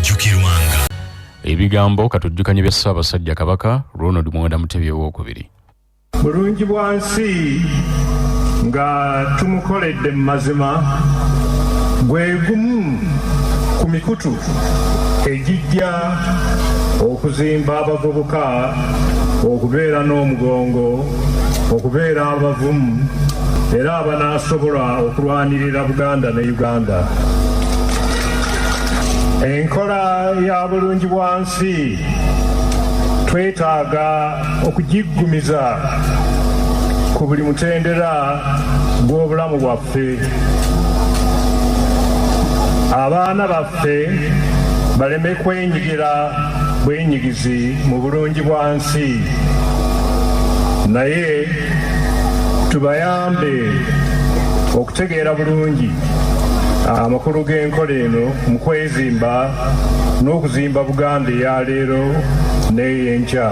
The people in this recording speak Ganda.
ajjukirwanga. Ebigambo katujjukanye bya Ssabasajja Kabaka Ronald Mwenda Mutebi owookubiri. Bulunji Bwansi nga tumukoledde mu mazima gwe gumu ku mikutu egijja okuzimba abavubuka okubeera n'omugongo okubeera abavumu era abanaasobola okulwanirira Buganda ne Uganda. Enkola ya Bulunji Bwansi twetaaga okugiggumiza ku buli mutendera gw'obulamu bwaffe. Abaana baffe baleme kwenyigira bwenyigizi mu Bulunji Bwansi, naye tubayambe okutegeera bulungi amakulu g'enkola eno mu kwezimba n'okuzimba Buganda eya leero n'ey'enkya.